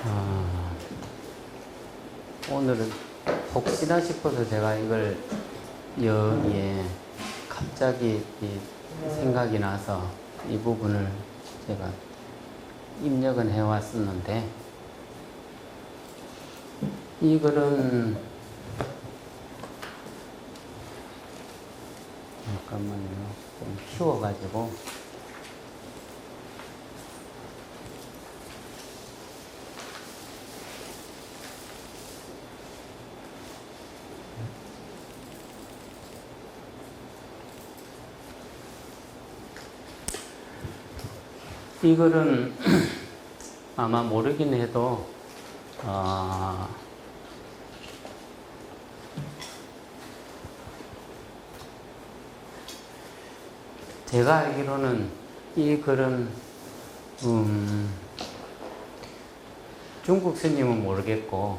아, 오늘은 혹시나 싶어서 제가 이걸 여기에 갑자기 생각이 나서 이 부분을 제가 입력은 해왔었는데, 이 글은 잠깐만요, 좀 키워가지고 이 글은 아마 모르긴 해도 제가 알기로는 이 글은 중국 스님은 모르겠고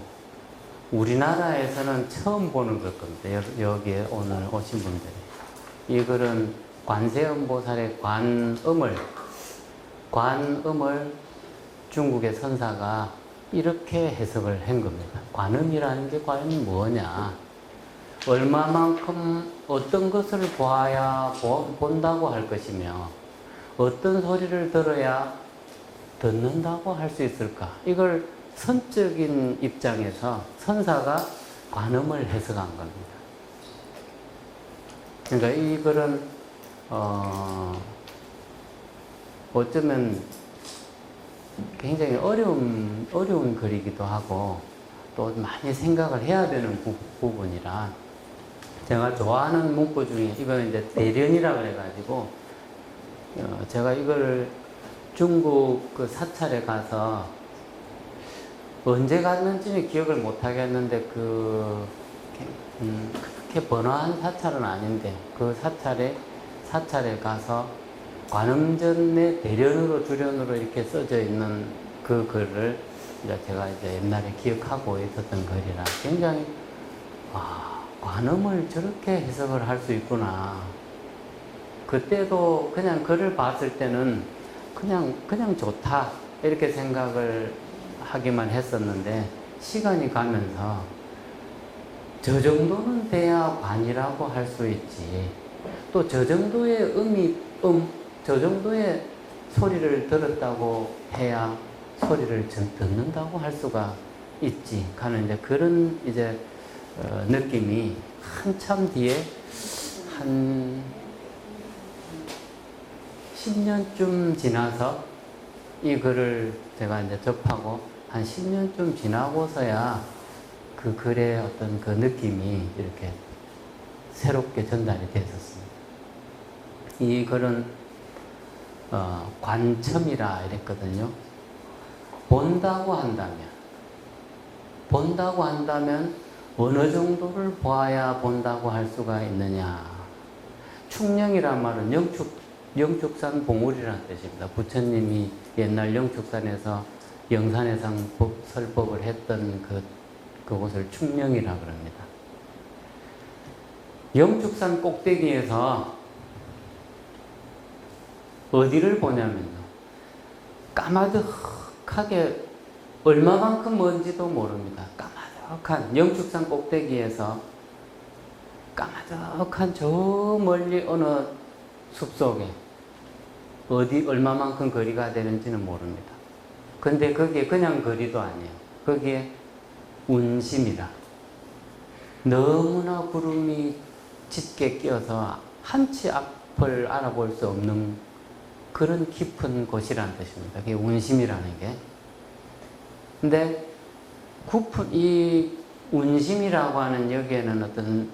우리나라에서는 처음 보는 걸 겁니다. 여기에 오늘 오신 분들이. 이 글은 관세음보살의 관음을 중국의 선사가 이렇게 해석을 한 겁니다. 관음이라는 게 과연 뭐냐? 얼마만큼 어떤 것을 보아야 본다고 할 것이며 어떤 소리를 들어야 듣는다고 할 수 있을까? 이걸 선적인 입장에서 선사가 관음을 해석한 겁니다. 그러니까 이 글은 어쩌면 굉장히 어려운 글이기도 하고 또 많이 생각을 해야 되는 부분이라, 제가 좋아하는 문구 중에 이거는 이제 대련이라고 해가지고 제가 이걸 중국 그 사찰에 가서 언제 갔는지는 기억을 못 하겠는데 그렇게 번화한 사찰은 아닌데 그 사찰에 가서 관음전의 대련으로 주련으로 이렇게 써져 있는 그 글을 제가 이제 옛날에 기억하고 있었던 글이라 굉장히 관음을 저렇게 해석을 할 수 있구나. 그때도 그냥 글을 봤을 때는 그냥 좋다 이렇게 생각을 하기만 했었는데, 시간이 가면서 저 정도는 돼야 관이라고 할 수 있지, 또 저 정도의 저 정도의 소리를 들었다고 해야 소리를 듣는다고 할 수가 있지 하는 이제 그런 이제 느낌이 한참 뒤에 한 10년쯤 지나서 이 글을 제가 이제 접하고 한 10년쯤 지나고서야 그 글의 어떤 그 느낌이 이렇게 새롭게 전달이 됐었습니다. 이 글은 관첨이라 이랬거든요. 본다고 한다면 어느 정도를 보아야 본다고 할 수가 있느냐. 충령이란 말은 영축산 봉우리라는 뜻입니다. 부처님이 옛날 영축산에서 영산해상 설법을 했던 그곳을 충령이라 그럽니다. 영축산 꼭대기에서 어디를 보냐면요, 까마득하게 얼마만큼 먼지도 모릅니다. 까마득한 영축산 꼭대기에서 까마득한 저 멀리 어느 숲속에 얼마만큼 거리가 되는지는 모릅니다. 근데 그게 그냥 거리도 아니에요. 거기에 운심이라 너무나 구름이 짙게 끼어서 한치 앞을 알아볼 수 없는 그런 깊은 곳이라는 뜻입니다. 그게 운심이라는 게. 근데 이 운심이라고 하는 여기에는 어떤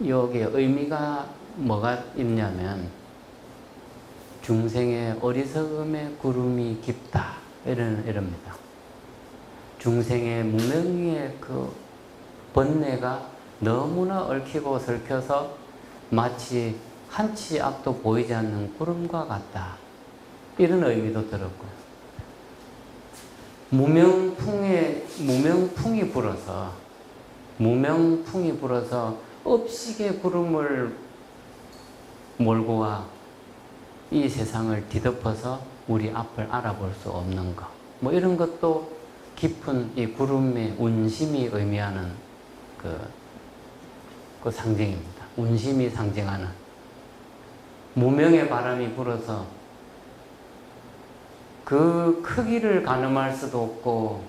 여기에 의미가 뭐가 있냐면, 중생의 어리석음의 구름이 깊다 이럽니다. 중생의 무명의 그 번뇌가 너무나 얽히고 설켜서 마치 한치 앞도 보이지 않는 구름과 같다, 이런 의미도 들었고요. 무명풍이 불어서 업식의 구름을 몰고 와 이 세상을 뒤덮어서 우리 앞을 알아볼 수 없는 것, 뭐 이런 것도 깊은 이 구름의 운심이 의미하는 그 상징입니다. 운심이 상징하는 무명의 바람이 불어서 그 크기를 가늠할 수도 없고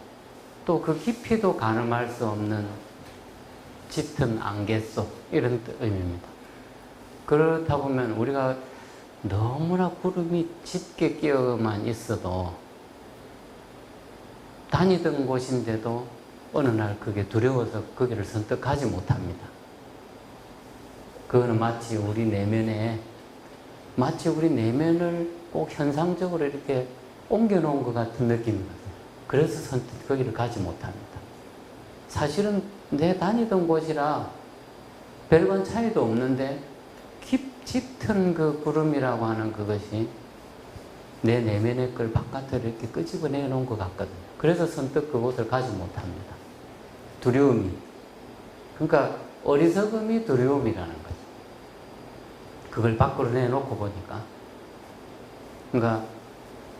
또 그 깊이도 가늠할 수 없는 짙은 안개 속 이런 의미입니다. 그렇다 보면 우리가 너무나 구름이 짙게 끼어만 있어도 다니던 곳인데도 어느 날 그게 두려워서 거기를 선뜻 가지 못합니다. 그거는 마치 우리 내면을 꼭 현상적으로 이렇게 옮겨 놓은 것 같은 느낌이거든요. 그래서 선뜻 거기를 가지 못합니다. 사실은 내 다니던 곳이라 별반 차이도 없는데 짙은 그 구름이라고 하는 그것이 내 내면의 걸 바깥으로 이렇게 끄집어내 놓은 것 같거든요. 그래서 선뜻 그곳을 가지 못합니다. 두려움이. 그러니까 어리석음이 두려움이라는 거죠. 그걸 밖으로 내놓고 보니까. 그러니까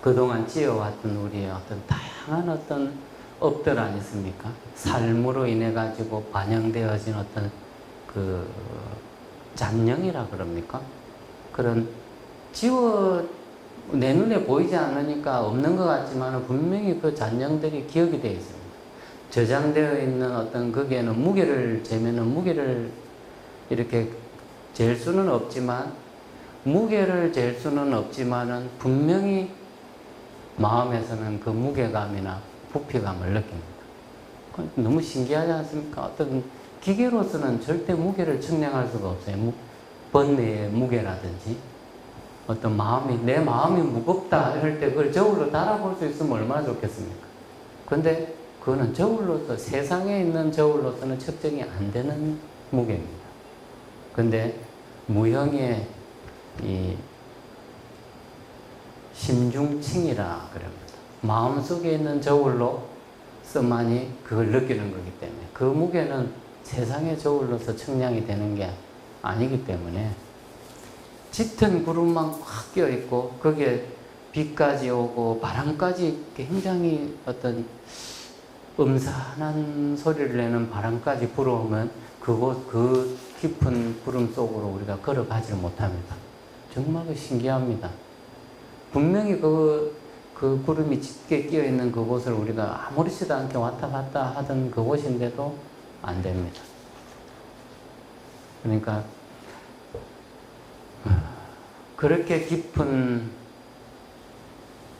그동안 지어왔던 우리의 어떤 다양한 어떤 업들 아니습니까? 삶으로 인해 가지고 반영되어진 어떤 그 잔영이라 그럽니까? 그런 내 눈에 보이지 않으니까 없는 것 같지만 분명히 그 잔영들이 기억이 되어 있습니다. 저장되어 있는 어떤 거기에는 무게를 재면은 무게를 이렇게 잴 수는 없지만 분명히 마음에서는 그 무게감이나 부피감을 느낍니다. 너무 신기하지 않습니까? 어떤 기계로서는 절대 무게를 측량할 수가 없어요. 번뇌의 무게라든지 어떤 내 마음이 무겁다 할 때 그걸 저울로 달아볼 수 있으면 얼마나 좋겠습니까? 그런데 그거는 세상에 있는 저울로서는 측정이 안 되는 무게입니다. 그런데 무형의 이 심중칭이라 그럽니다. 마음속에 있는 저울로서만이 그걸 느끼는 거기 때문에 그 무게는 세상의 저울로서 측량이 되는 게 아니기 때문에 짙은 구름만 확 끼어있고 거기에 비까지 오고 바람까지 굉장히 어떤 음산한 소리를 내는 바람까지 불어오면 그 깊은 구름 속으로 우리가 걸어가지를 못합니다. 정말 신기합니다. 분명히 그 구름이 짙게 끼어있는 그곳을 우리가 아무렇지도 않게 왔다 갔다 하던 그곳인데도 안 됩니다. 그러니까 그렇게 깊은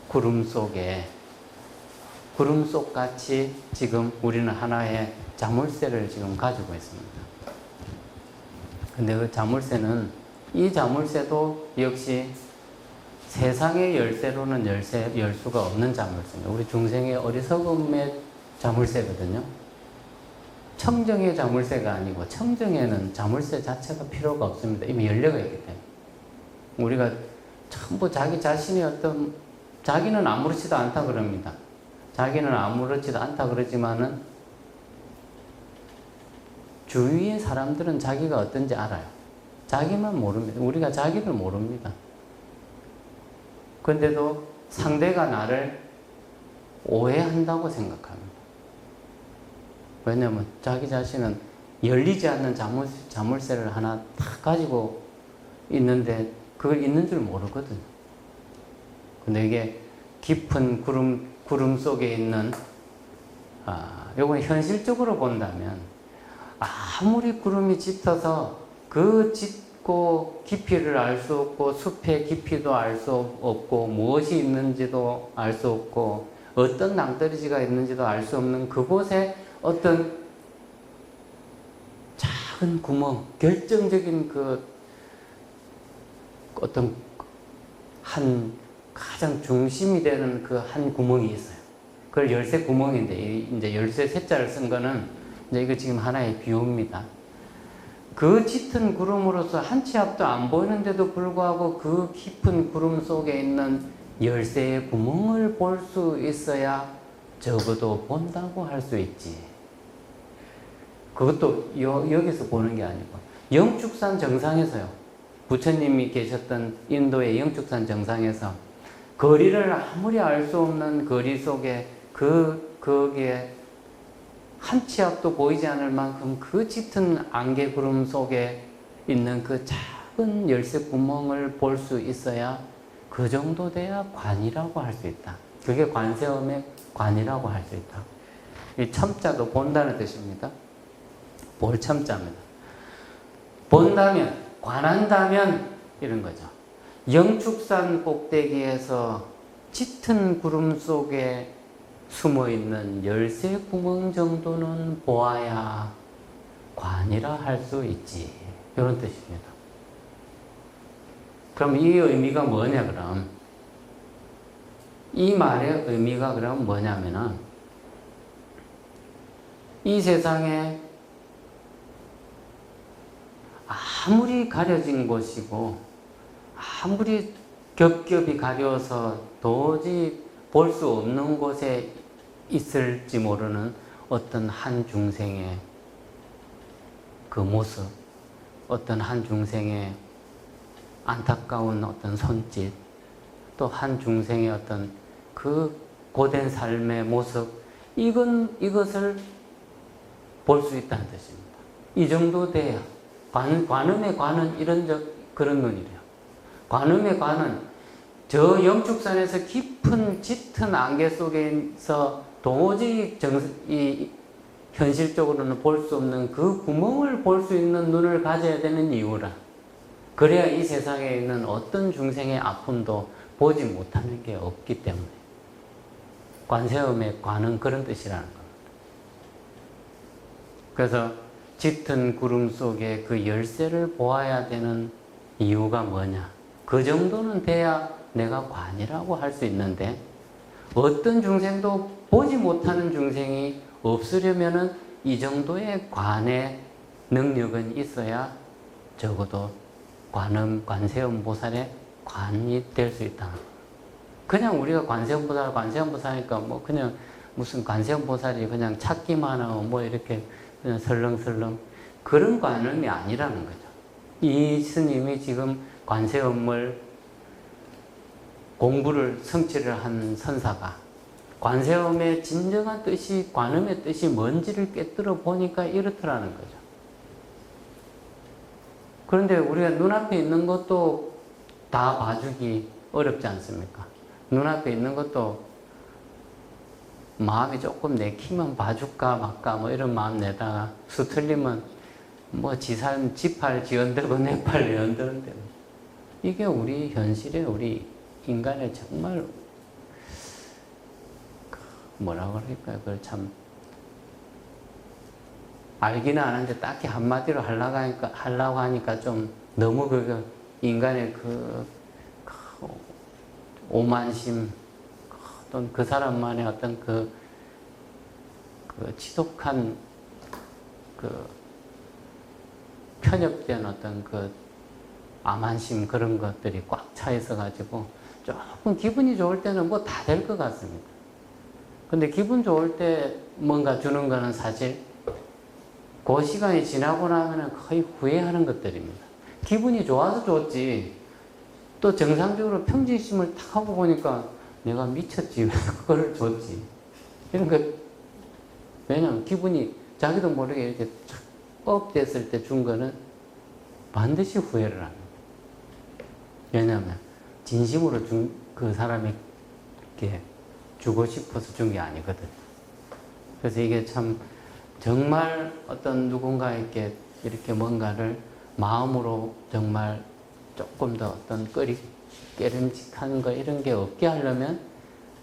구름 속같이 지금 우리는 하나의 자물쇠를 지금 가지고 있습니다. 근데 그 자물쇠는 이 자물쇠도 역시 세상의 열쇠로는 열 수가 없는 자물쇠입니다. 우리 중생의 어리석음의 자물쇠거든요. 청정의 자물쇠가 아니고 청정에는 자물쇠 자체가 필요가 없습니다. 이미 열려가 있기 때문에. 우리가 전부 자기 자신이 자기는 아무렇지도 않다 그럽니다. 자기는 아무렇지도 않다 그러지만은 주위의 사람들은 자기가 어떤지 알아요. 자기만 모릅니다. 우리가 자기를 모릅니다. 그런데도 상대가 나를 오해한다고 생각합니다. 왜냐하면 자기 자신은 열리지 않는 자물쇠를 하나 딱 가지고 있는데 그걸 있는 줄 모르거든요. 근데 이게 깊은 구름 속에 있는 요건 현실적으로 본다면 아무리 구름이 짙어서 그 짙고 깊이를 알 수 없고 숲의 깊이도 알 수 없고 무엇이 있는지도 알 수 없고 어떤 낭떠러지가 있는지도 알 수 없는 그곳에 어떤 작은 구멍, 결정적인 어떤 가장 중심이 되는 그 한 구멍이 있어요. 그걸 열쇠 구멍인데, 이제 열쇠 쇠자를 쓴 거는 이제 이거 지금 하나의 비유입니다. 그 짙은 구름으로서 한 치 앞도 안 보이는데도 불구하고 그 깊은 구름 속에 있는 열쇠의 구멍을 볼 수 있어야 적어도 본다고 할 수 있지. 그것도 여기서 보는 게 아니고 영축산 정상에서요. 부처님이 계셨던 인도의 영축산 정상에서 거리를 아무리 알 수 없는 거리 속에 거기에 한 치 앞도 보이지 않을 만큼 그 짙은 안개 구름 속에 있는 그 작은 열쇠 구멍을 볼 수 있어야 그 정도 돼야 관이라고 할 수 있다. 그게 관세음의 관이라고 할 수 있다. 이 첨자도 본다는 뜻입니다. 볼 첨자입니다. 본다면, 관한다면 이런 거죠. 영축산 꼭대기에서 짙은 구름 속에 숨어있는 열쇠 구멍 정도는 보아야 관이라 할 수 있지. 이런 뜻입니다. 그럼 이 의미가 뭐냐, 그럼? 이 말의 의미가 그럼 뭐냐면은, 이 세상에 아무리 가려진 곳이고, 아무리 겹겹이 가려서 도저히 볼 수 없는 곳에 있을지 모르는 어떤 한 중생의 그 모습, 어떤 한 중생의 안타까운 어떤 손짓, 또 한 중생의 어떤 그 고된 삶의 모습, 이것을 볼 수 있다는 뜻입니다. 이 정도 돼야. 관음의 관은 그런 눈이래요. 관음의 관은 저 영축산에서 깊은 짙은 안개 속에서 도저히 현실적으로는 볼 수 없는 그 구멍을 볼 수 있는 눈을 가져야 되는 이유라. 그래야 이 세상에 있는 어떤 중생의 아픔도 보지 못하는 게 없기 때문에. 관세음의 관은 그런 뜻이라는 겁니다. 그래서 짙은 구름 속에 그 열쇠를 보아야 되는 이유가 뭐냐. 그 정도는 돼야 내가 관이라고 할 수 있는데, 어떤 중생도 보지 못하는 중생이 없으려면은 이 정도의 관의 능력은 있어야 적어도 관세음 보살의 관이 될 수 있다. 그냥 우리가 관세음 보살이니까 뭐 그냥 무슨 관세음 보살이 그냥 찾기만 하고 뭐 이렇게 그냥 설렁설렁 그런 관음이 아니라는 거죠. 이 스님이 지금 관세음을 공부를 성취를 한 선사가 관세음의 진정한 뜻이, 관음의 뜻이 뭔지를 꿰뚫어 보니까 이렇더라는 거죠. 그런데 우리가 눈앞에 있는 것도 다 봐주기 어렵지 않습니까? 눈앞에 있는 것도 마음이 조금 내키면 봐줄까 말까 뭐 이런 마음 내다가 수틀리면 뭐 지살 지팔 지언들고 내팔 내언들은데, 이게 우리 현실에 우리 인간의 정말 뭐라 그럴까요? 그걸 참 알기는 아는데 딱히 한마디로 하려고 하니까 좀 너무 그 인간의 그 오만심, 어떤 그 사람만의 어떤 그 지독한 그 편협된 어떤 그 암한심, 그런 것들이 꽉 차 있어 가지고 조금 기분이 좋을 때는 뭐 다 될 것 같습니다. 근데 기분 좋을 때 뭔가 주는 거는 사실 그 시간이 지나고 나면은 거의 후회하는 것들입니다. 기분이 좋아서 좋지, 또 정상적으로 평진심을 탁 하고 보니까 내가 미쳤지, 왜 그거를 줬지, 이런 거. 왜냐면 기분이 자기도 모르게 이렇게 업 됐을 때 준 거는 반드시 후회를 합니다. 왜냐하면 진심으로 그 사람에게 주고 싶어서 준 게 아니거든요. 그래서 이게 참 정말 어떤 누군가에게 이렇게 뭔가를 마음으로 정말 조금 더 어떤 깨름직한 거 이런 게 없게 하려면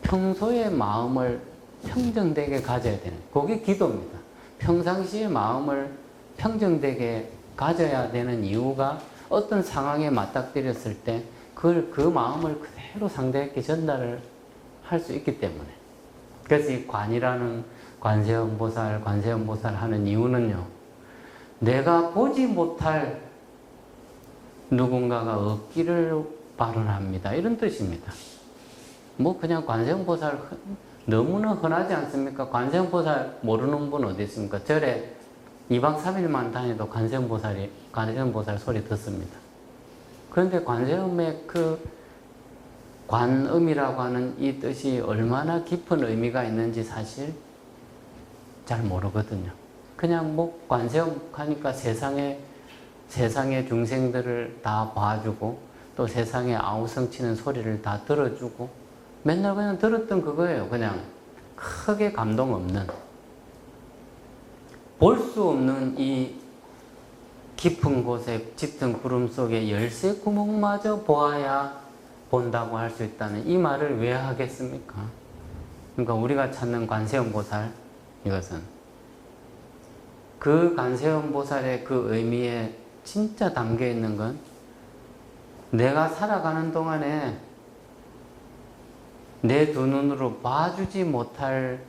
평소에 마음을 평정되게 가져야 되는, 그게 기도입니다. 평상시에 마음을 평정되게 가져야 되는 이유가 어떤 상황에 맞닥뜨렸을 때 그 마음을 그대로 상대에게 전달을 할 수 있기 때문에. 그래서 이 관이라는 관세음보살 하는 이유는요, 내가 보지 못할 누군가가 없기를 발언합니다, 이런 뜻입니다. 뭐 그냥 관세음보살 너무나 흔하지 않습니까? 관세음보살 모르는 분 어디 있습니까? 절에 2박 3일만 다녀도 관세음보살 소리 듣습니다. 그런데 관세음의 그 관음이라고 하는 이 뜻이 얼마나 깊은 의미가 있는지 사실 잘 모르거든요. 그냥 뭐 관세음 하니까 세상의 중생들을 다 봐주고 또 세상에 아우성치는 소리를 다 들어주고 맨날 그냥 들었던 그거예요. 그냥 크게 감동 없는, 볼 수 없는 이 깊은 곳에 짙은 구름 속에 열쇠 구멍마저 보아야 본다고 할 수 있다는 이 말을 왜 하겠습니까? 그러니까 우리가 찾는 관세음보살, 이것은 그 관세음보살의 그 의미에 진짜 담겨 있는 건 내가 살아가는 동안에 내 두 눈으로 봐주지 못할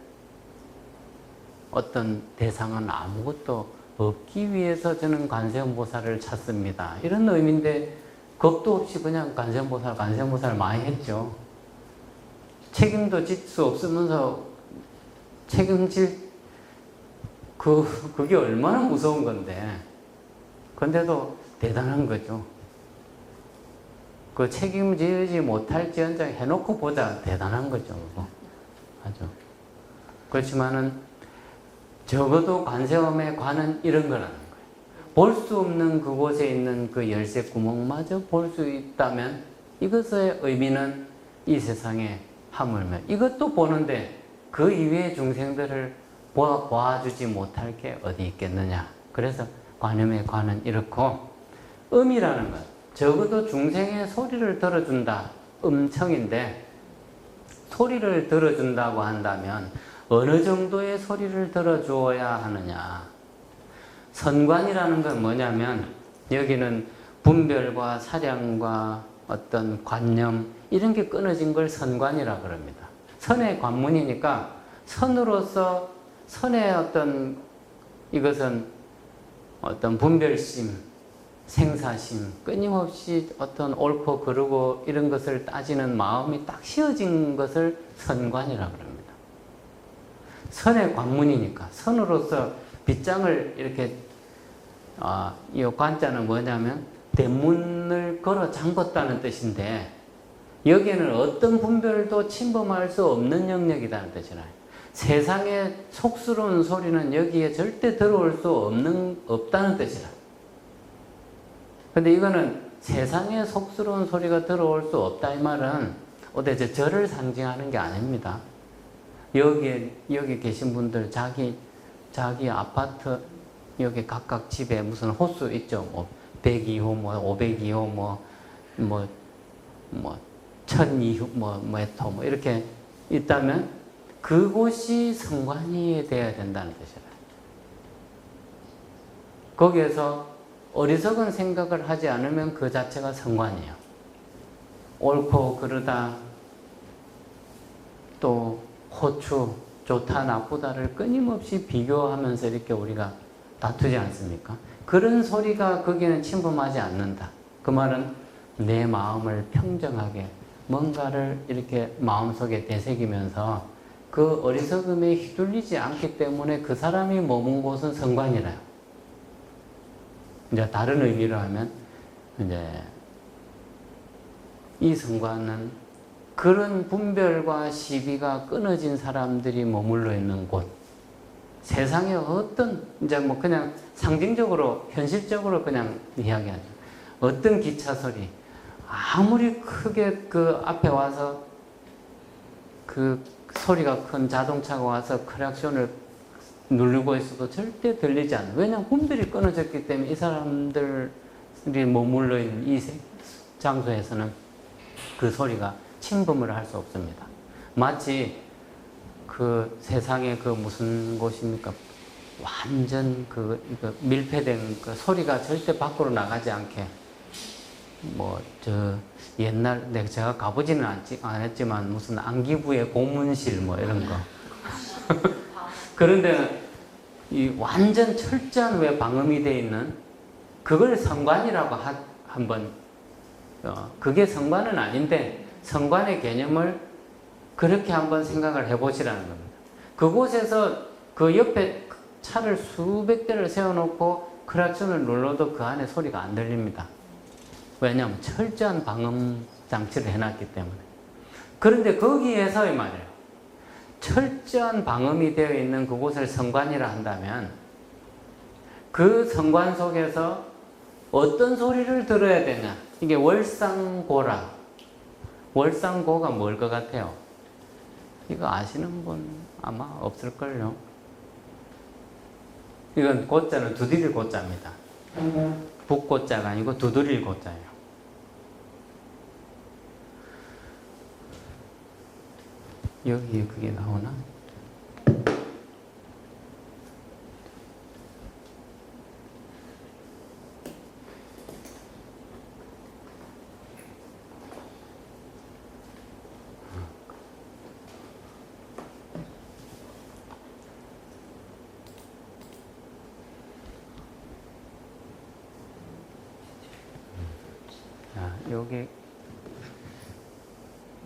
어떤 대상은 아무것도 없기 위해서 저는 관세음보살을 찾습니다. 이런 의미인데 겁도 없이 그냥 관세음보살 많이 했죠. 책임도 질 수 없으면서 책임질 그게 얼마나 무서운 건데, 근데도 대단한 거죠. 그 책임지지 못할지언정 해놓고 보자, 대단한 거죠. 아주. 그렇지만은 적어도 관세음의 관은 이런 거라는 거예요. 볼 수 없는 그곳에 있는 그 열쇠 구멍마저 볼 수 있다면 이것의 의미는 이 세상에 하물며 이것도 보는데 그 이외의 중생들을 보아주지 못할 게 어디 있겠느냐. 그래서 관음의 관은 이렇고, 음이라는 것, 적어도 중생의 소리를 들어준다, 음청인데 소리를 들어준다고 한다면 어느 정도의 소리를 들어주어야 하느냐. 선관이라는 건 뭐냐면 여기는 분별과 사량과 어떤 관념 이런 게 끊어진 걸 선관이라 그럽니다. 선의 관문이니까 선으로서 선의 어떤 이것은 어떤 분별심, 생사심, 끊임없이 어떤 옳고 그르고 이런 것을 따지는 마음이 딱 씌어진 것을 선관이라 그럽니다. 선의 관문이니까 선으로서 빗장을 이렇게 이 관자는 뭐냐면 대문을 걸어 잠궜다는 뜻인데 여기에는 어떤 분별도 침범할 수 없는 영역이라는 뜻이라요. 세상의 속스러운 소리는 여기에 절대 들어올 수 없다는 뜻이라. 근데 이거는 세상의 속스러운 소리가 들어올 수 없다 이 말은 어디 저를 상징하는 게 아닙니다. 여기 계신 분들 자기 아파트 여기 각각 집에 무슨 호수 있죠. 뭐 102호, 뭐 502호, 뭐 1002호, 뭐 이렇게 있다면 그곳이 성관이 되어야 된다는 뜻이에요. 거기에서 어리석은 생각을 하지 않으면 그 자체가 성관이에요. 옳고 그르다, 또 호추, 좋다 나쁘다를 끊임없이 비교하면서 이렇게 우리가 다투지 않습니까? 그런 소리가 거기는 침범하지 않는다. 그 말은 내 마음을 평정하게 뭔가를 이렇게 마음속에 되새기면서 그 어리석음에 휘둘리지 않기 때문에 그 사람이 머문 곳은 성관이라요. 이제 다른 의미로 하면 이제 이 성관은 그런 분별과 시비가 끊어진 사람들이 머물러 있는 곳, 세상에 어떤 이제 뭐 그냥 상징적으로 현실적으로 그냥 이야기하죠. 어떤 기차 소리 아무리 크게 그 앞에 와서 그 소리가 큰 자동차가 와서 크락션을 누르고 있어도 절대 들리지 않아요. 왜냐하면 분별이 끊어졌기 때문에 이 사람들이 머물러 있는 이 장소에서는 그 소리가 침범을 할 수 없습니다. 마치 그 세상에 그 무슨 곳입니까? 완전 그 밀폐된 그 소리가 절대 밖으로 나가지 않게 옛날 제가 가보지는 않았지만 무슨 안기부의 고문실 뭐 이런 거 그런 데는 이 완전 철저한 왜 방음이 되어 있는 그걸 성관이라고 한번 그게 성관은 아닌데 성관의 개념을 그렇게 한번 생각을 해보시라는 겁니다. 그곳에서 그 옆에 차를 수백 대를 세워놓고 크락션을 눌러도 그 안에 소리가 안 들립니다. 왜냐하면 철저한 방음 장치를 해놨기 때문에. 그런데 거기에서 이 말이에요. 철저한 방음이 되어 있는 그곳을 성관이라 한다면 그 성관 속에서 어떤 소리를 들어야 되냐? 이게 월상고라. 월상고가 뭘 것 같아요? 이거 아시는 분 아마 없을걸요? 이건 고자는 두드릴 고자입니다. 북고자가 아니고 두드릴 고자예요. 여기에 그게 나오나? 자, 여기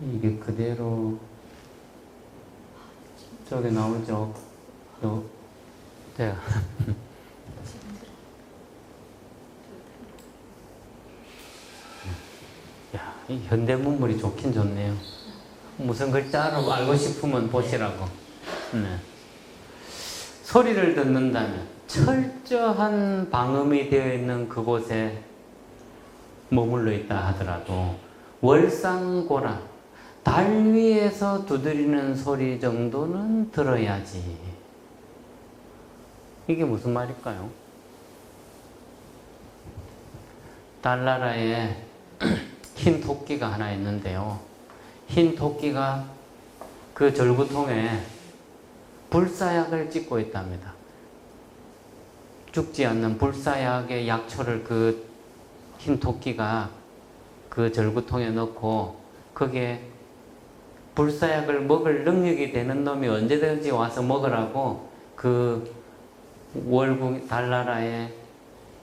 이게 그대로 저기 나오죠. 제가 야, 이 현대 문물이 좋긴 좋네요. 무슨 글자로 알고 싶으면 보시라고. 네. 소리를 듣는다면 철저한 방음이 되어 있는 그곳에 머물러 있다 하더라도 월상고라, 달 위에서 두드리는 소리 정도는 들어야지. 이게 무슨 말일까요? 달나라에 흰 토끼가 하나 있는데요. 흰 토끼가 그 절구통에 불사약을 찍고 있답니다. 죽지 않는 불사약의 약초를 그 흰 토끼가 그 절구통에 넣고 거기에 불사약을 먹을 능력이 되는 놈이 언제든지 와서 먹으라고 그 월국 달나라의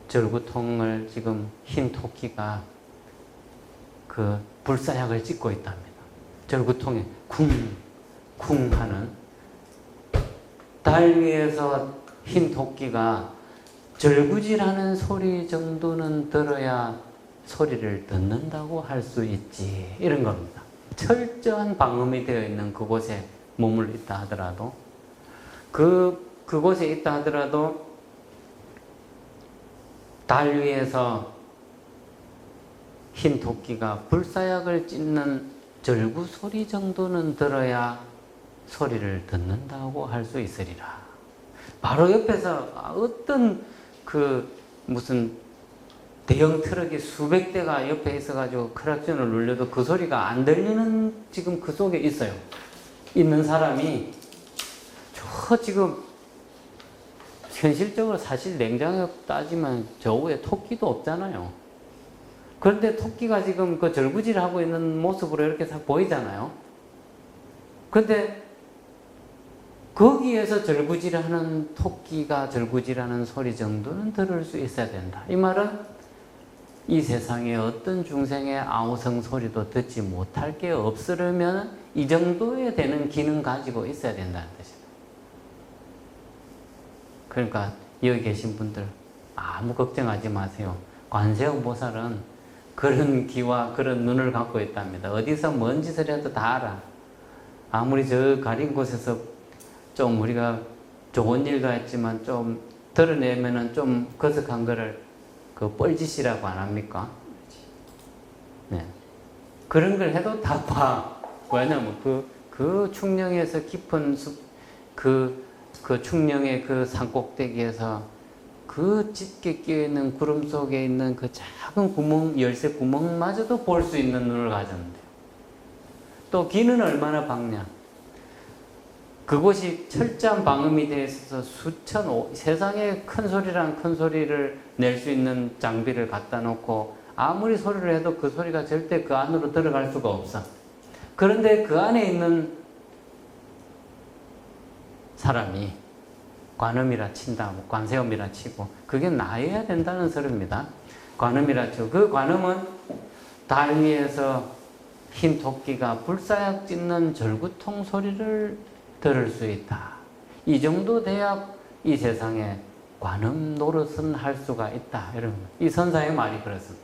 절구통을 지금 흰 토끼가 그 불사약을 찍고 있답니다. 절구통에 쿵쿵 하는, 달 위에서 흰 토끼가 절구질하는 소리 정도는 들어야 소리를 듣는다고 할 수 있지, 이런 겁니다. 철저한 방음이 되어 있는 그곳에 머물러 있다 하더라도, 그곳에 있다 하더라도 달 위에서 흰 토끼가 불사약을 찢는 절구 소리 정도는 들어야 소리를 듣는다고 할 수 있으리라. 바로 옆에서 어떤 무슨 대형 트럭이 수백 대가 옆에 있어가지고 크락션을 눌려도 그 소리가 안 들리는 지금 그 속에 있어요. 있는 사람이 저 지금 현실적으로 사실 냉정하게 따지면 저 위에 토끼도 없잖아요. 그런데 토끼가 지금 그 절구질하고 있는 모습으로 이렇게 싹 보이잖아요. 그런데 거기에서 절구질하는 토끼가 절구질하는 소리 정도는 들을 수 있어야 된다. 이 말은 이 세상에 어떤 중생의 아우성 소리도 듣지 못할 게 없으려면 이 정도에 되는 기능 가지고 있어야 된다는 뜻입니다. 그러니까 여기 계신 분들 아무 걱정하지 마세요. 관세음보살은 그런 귀와 그런 눈을 갖고 있답니다. 어디서 뭔 짓을 해도 다 알아. 아무리 저 가린 곳에서 좀 우리가 좋은 일도 했지만 좀 드러내면은 좀 거석한 거를 그 뻘짓이라고 안 합니까? 네. 그런 걸 해도 다 봐. 왜냐면 그 충령에서 깊은 숲, 그 충령의 그 산꼭대기에서 그 짙게 끼어있는 구름 속에 있는 그 작은 구멍, 열쇠 구멍마저도 볼 수 있는 눈을 가졌는데요. 또 귀는 얼마나 밝냐. 그곳이 철저한 방음이 되어 있어서 세상에 큰 소리랑 큰 소리를 낼 수 있는 장비를 갖다 놓고 아무리 소리를 해도 그 소리가 절대 그 안으로 들어갈 수가 없어. 그런데 그 안에 있는 사람이 관음이라 친다, 관세음이라 치고 그게 나여야 된다는 소리입니다. 관음이라 치고 그 관음은 달 위에서 흰 토끼가 불사약 찢는 절구통 소리를 들을 수 있다. 이 정도 돼야 이 세상에 관음 노릇은 할 수가 있다. 이런 이 선사의 말이 그렇습니다.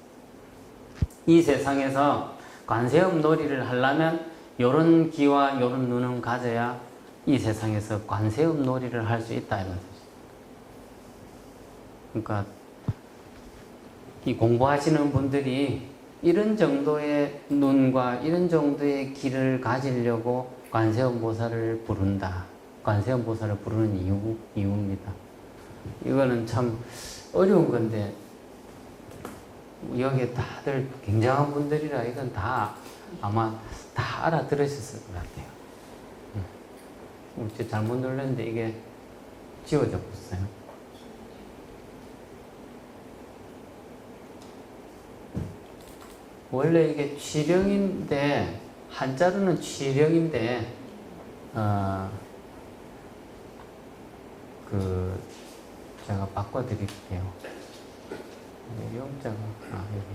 이 세상에서 관세음 놀이를 하려면 요런 기와 요런 눈은 가져야 이 세상에서 관세음 놀이를 할 수 있다 이런 뜻이죠. 그러니까 이 공부하시는 분들이 이런 정도의 눈과 이런 정도의 귀를 가지려고 관세음보살을 부른다. 관세음보살을 부르는 이유입니다. 이거는 참 어려운 건데 여기에 다들 굉장한 분들이라 이건 다 아마 다 알아들으셨을 것 같아요. 잘못 눌렀는데 이게 지워져 버렸어요. 원래 이게 취령인데 한자로는 취령인데 제가 바꿔드릴게요. 영자가 여기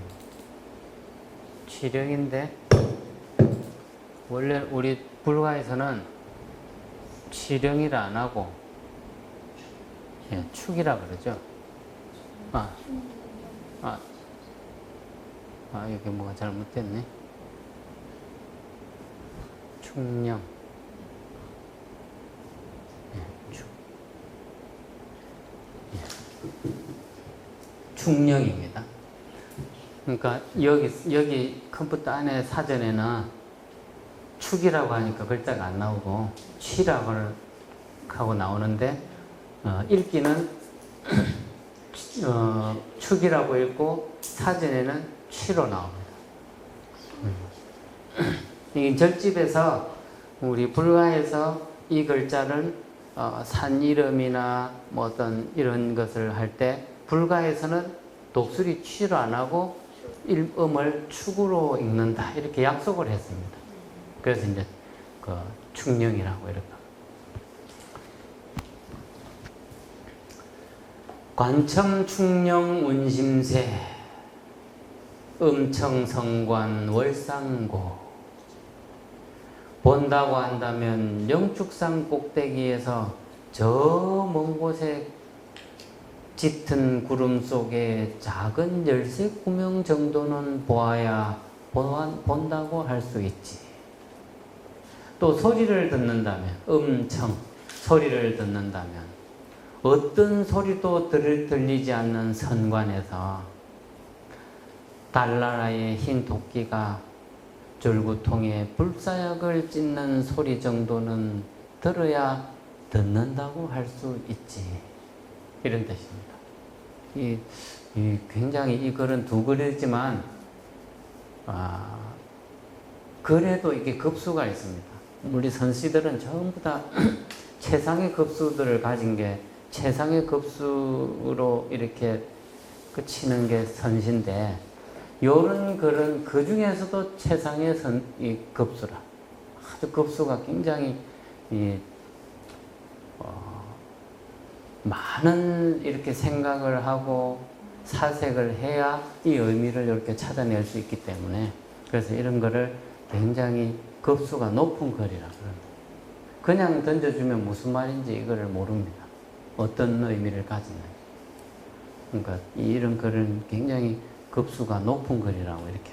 취령인데 원래 우리 불가에서는 취령이라 안 하고 축이라 그러죠. 여기 뭐가 잘못됐네. 축령. 축령입니다. 그러니까 여기 컴퓨터 안에 사전에는 축이라고 하니까 글자가 안 나오고 취라고 하고 나오는데 읽기는 축이라고 읽고 사전에는 취로 나옵니다. 이 절집에서 우리 불가에서 이 글자를 산 이름이나 뭐 어떤 이런 것을 할 때 불가에서는 독수리 취로 안 하고 음을 축으로 읽는다 이렇게 약속을 했습니다. 그래서 이제 그 축령이라고 이렇게. 관청 축령 운심세 음청성관 월상고. 본다고 한다면 영축산 꼭대기에서 저 먼 곳에 짙은 구름 속에 작은 열쇠 구명 정도는 보아야 본다고 할 수 있지. 또 소리를 듣는다면 음청 소리를 듣는다면 어떤 소리도 들리지 않는 선관에서 달나라의 흰 도끼가 절구통에 불사약을 찢는 소리 정도는 들어야 듣는다고 할 수 있지. 이런 뜻입니다. 굉장히 이 글은 두 글이지만 그래도 이게 급수가 있습니다. 우리 선씨들은 전부 다 최상의 급수들을 가진 게 최상의 급수로 이렇게 치는 게 선시인데 요런 글은 그 중에서도 최상의 급수라. 아주 급수가 굉장히 많은 이렇게 생각을 하고 사색을 해야 이 의미를 이렇게 찾아낼 수 있기 때문에 그래서 이런 거를 굉장히 급수가 높은 글이라 그럽니다. 그냥 던져주면 무슨 말인지 이거를 모릅니다. 어떤 의미를 가지나. 그러니까 이런 글은 굉장히 급수가 높은 글이라고 이렇게